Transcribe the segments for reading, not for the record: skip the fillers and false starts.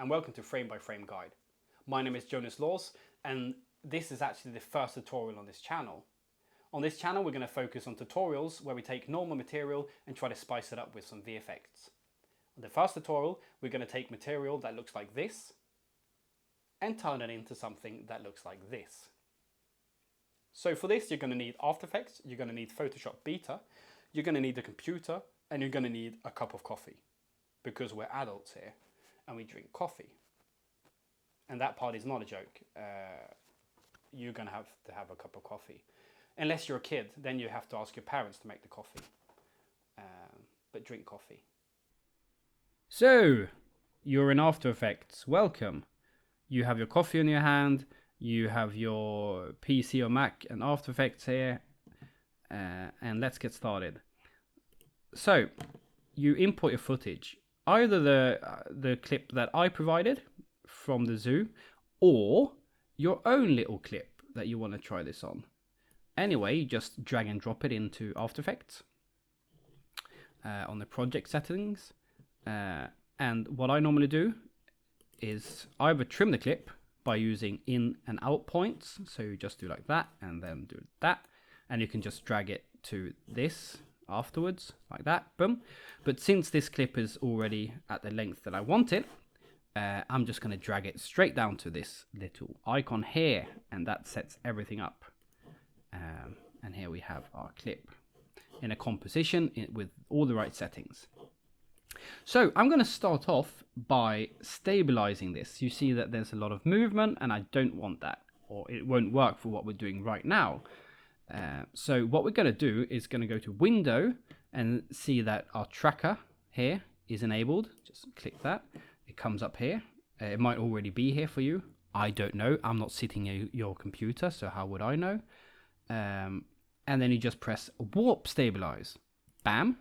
and welcome to Frame by Frame Guide. My name is Jonas Laws, and this is actually the first tutorial on this channel. On this channel we're going to focus on tutorials where we take normal material and try to spice it up with some VFX. On the first tutorial we're going to take material that looks like this and turn it into something that looks like this. So for this you're going to need After Effects, you're going to need Photoshop Beta, you're going to need a computer, and you're going to need a cup of coffee. Because we're adults here and we drink coffee. And that part is not a joke. You're going to have a cup of coffee. Unless you're a kid, then you have to ask your parents to make the coffee. But drink coffee. So, you're in After Effects. Welcome. You have your coffee in your hand. You have your PC or Mac and After Effects here. And let's get started. So, you import your footage. Either the clip that I provided from the zoo, or your own little clip that you want to try this on. Anyway, you just drag and drop it into After Effects on the project settings. And what I normally do is either trim the clip by using in and out points. So you just do like that and then do that. And you can just drag it to this afterwards, like that, boom. But since this clip is already at the length that I want it, I'm just going to drag it straight down to this little icon here, and that sets everything up. And here we have our clip in a composition with all the right settings. So I'm going to start off by stabilizing this. You see that there's a lot of movement, and I don't want that, or it won't work for what we're doing right now. So what we're going to do is going to go to Window and see that our tracker here is enabled. Just click that. It comes up here. It might already be here for you. I don't know. I'm not sitting at your computer, so how would I know? And then you just press Warp Stabilize. Bam.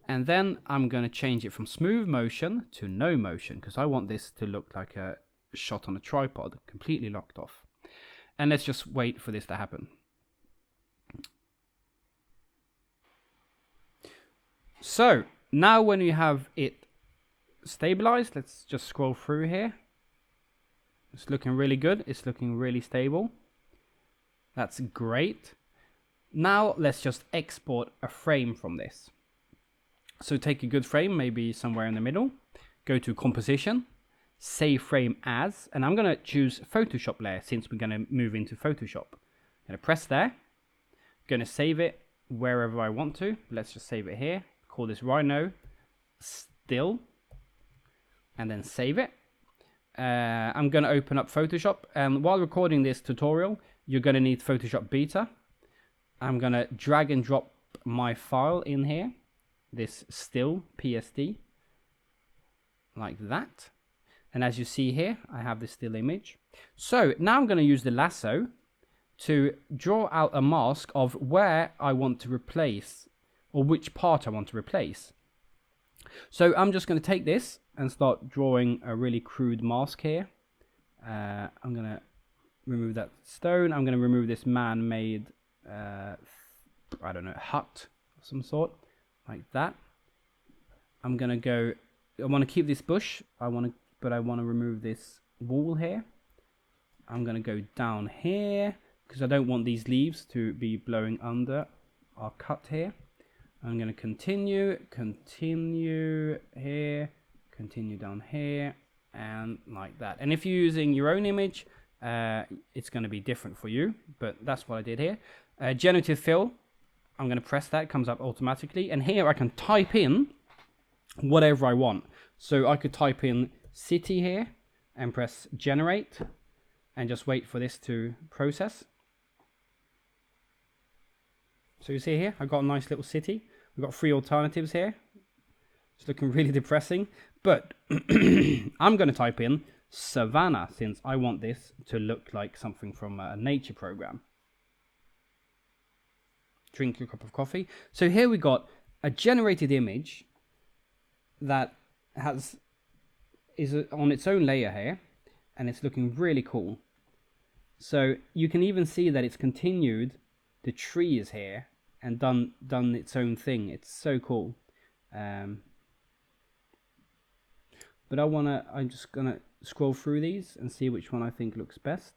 And then I'm going to change it from smooth motion to no motion, because I want this to look like a shot on a tripod, completely locked off. And let's just wait for this to happen. So now when you have it stabilized, let's just scroll through here. It's looking really good. It's looking really stable. That's great. Now let's just export a frame from this. So take a good frame, maybe somewhere in the middle. Go to Composition, Save Frame As, and I'm going to choose Photoshop layer since we're going to move into Photoshop. I'm going to press there. I'm going to save it wherever I want to. Let's just save it here. Call this Rhino Still, and then save it. I'm going to open up Photoshop, and while recording this tutorial you're going to need Photoshop Beta. I'm going to drag and drop my file in here, this still PSD, like that. And as you see here, I have this still image. So now I'm going to use the lasso to draw out a mask of where I want to replace, or which part I want to replace. So I'm just going to take this and start drawing a really crude mask here. I'm going to remove that stone. I'm going to remove this man-made, I don't know, hut of some sort, like that. I'm going to go, I want to keep this bush, but I want to remove this wall here. I'm going to go down here, because I don't want these leaves to be blowing under our cut here. I'm going to continue here, continue down here, and like that. And if you're using your own image, it's going to be different for you, but that's what I did here. Generative Fill, I'm going to press that, it comes up automatically. And here I can type in whatever I want. So I could type in city here and press Generate and just wait for this to process. So you see here, I've got a nice little city. We've got 3 alternatives here. It's looking really depressing. But I'm going to type in Savannah, since I want this to look like something from a nature program. Drink your cup of coffee. So here we got a generated image that is on its own layer here. And it's looking really cool. So you can even see that it's continued the trees here and done its own thing. It's so cool. but I'm just gonna scroll through these and see which one I think looks best.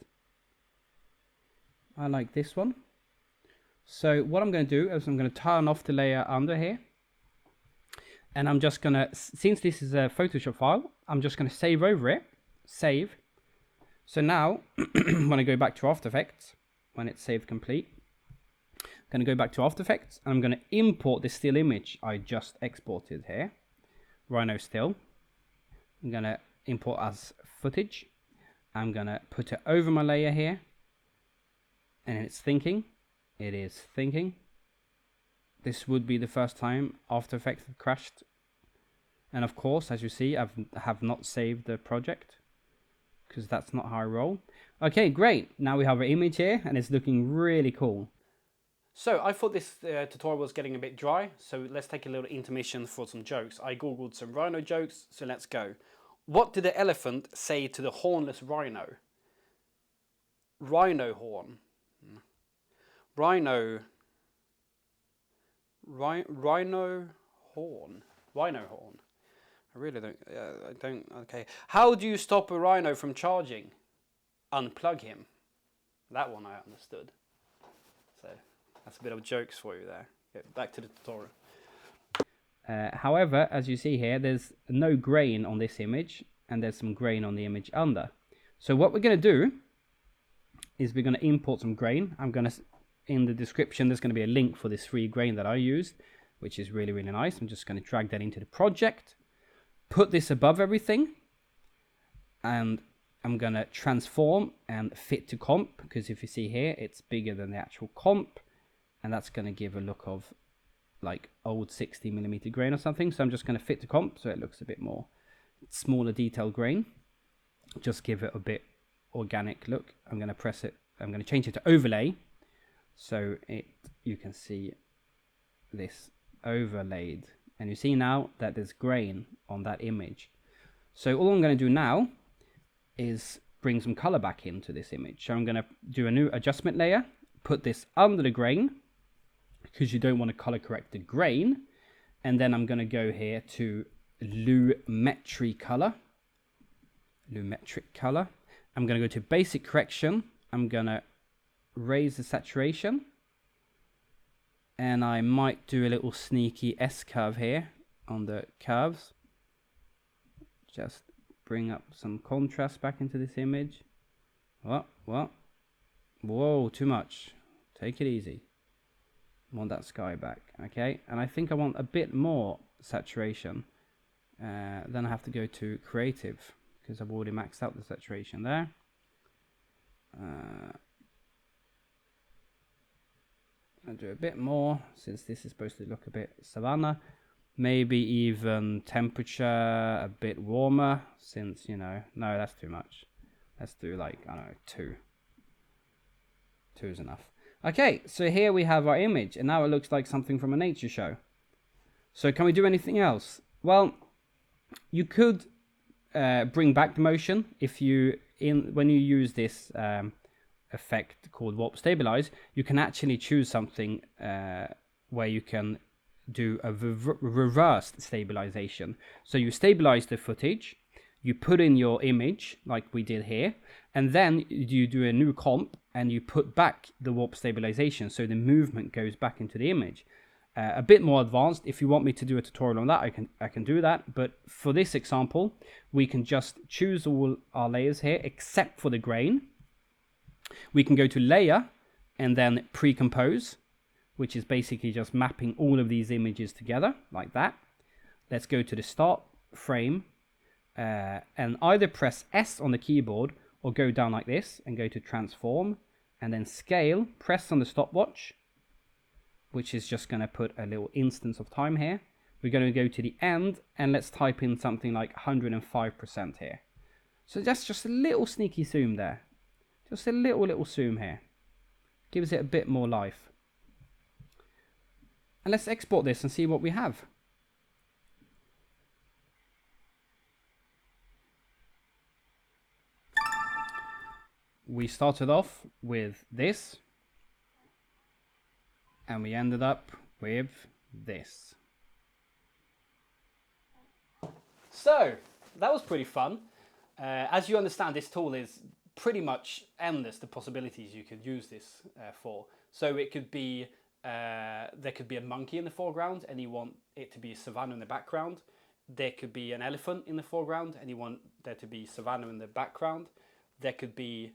I like this one. So what I'm going to do is I'm going to turn off the layer under here. And I'm just going to, since this is a Photoshop file, I'm just going to save over it. Save. So now, when I go back to After Effects, when it's saved complete, I'm going to go back to After Effects, and I'm going to import the still image I just exported here. Rhino still. I'm going to import as footage. I'm going to put it over my layer here. And it's thinking. It is thinking. This would be the first time After Effects had crashed. And of course, as you see, I have not saved the project, because that's not how I roll. Okay, great. Now we have our image here, and it's looking really cool. So I thought this tutorial was getting a bit dry, so let's take a little intermission for some jokes. I googled some rhino jokes, so let's go. What did the elephant say to the hornless rhino? Rhino horn. Rhino horn. Rhino horn. I really don't. Okay. How do you stop a rhino from charging? Unplug him. That one I understood. So that's a bit of jokes for you there. Get back to the tutorial. However, as you see here, there's no grain on this image, and there's some grain on the image under. So what we're going to do is we're going to import some grain. I'm going to, in the description, there's going to be a link for this free grain that I used, which is really, really nice. I'm just going to drag that into the project, put this above everything, and I'm going to transform and fit to comp, because if you see here, it's bigger than the actual comp, and that's going to give a look of like old 60mm grain or something. So I'm just going to fit to comp so it looks a bit more smaller detailed grain. Just give it a bit organic look. I'm going to press it. I'm going to change it to overlay, so you can see this overlaid, and you see now that there's grain on that image. So all I'm going to do now is bring some color back into this image. So I'm going to do a new adjustment layer, put this under the grain, because you don't want to color correct the grain, and then I'm going to go here to Lumetri color. Lumetric color. I'm going to go to basic correction. I'm going to raise the saturation, and I might do a little sneaky S curve here on the curves. Just bring up some contrast back into this image. What? Whoa, too much. Take it easy. I want that sky back. Okay, and I think I want a bit more saturation. Then I have to go to creative, because I've already maxed out the saturation there. I'll do a bit more, since this is supposed to look a bit savanna. Maybe even temperature a bit warmer, since, you know, no, that's too much. Let's do like, I don't know, 2. 2 is enough. Okay, so here we have our image, and now it looks like something from a nature show. So can we do anything else? Well, you could bring back the motion if when you use this effect called warp stabilize. You can actually choose something where you can do a reversed stabilization. So you stabilize the footage, you put in your image like we did here, and then you do a new comp and you put back the warp stabilization, so the movement goes back into the image. A bit more advanced. If you want me to do a tutorial on that, I can do that. But for this example, we can just choose all our layers here except for the grain. We can go to layer and then pre-compose, which is basically just mapping all of these images together like that. Let's go to the start frame and either press S on the keyboard or go down like this and go to transform and then scale. Press on the stopwatch, which is just going to put a little instance of time here. We're going to go to the end and let's type in something like 105% here. So that's just a little sneaky zoom there. Just a little zoom here. Gives it a bit more life. And let's export this and see what we have. We started off with this, and we ended up with this. So, that was pretty fun. As you understand, this tool is pretty much endless, the possibilities you could use this for. So it could be, there could be a monkey in the foreground and you want it to be savanna in the background. There could be an elephant in the foreground and you want there to be savanna in the background. There could be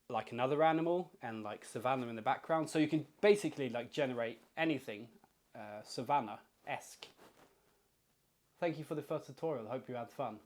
like another animal and like savanna in the background. So you can basically like generate anything savanna-esque. Thank you for the first tutorial. I hope you had fun.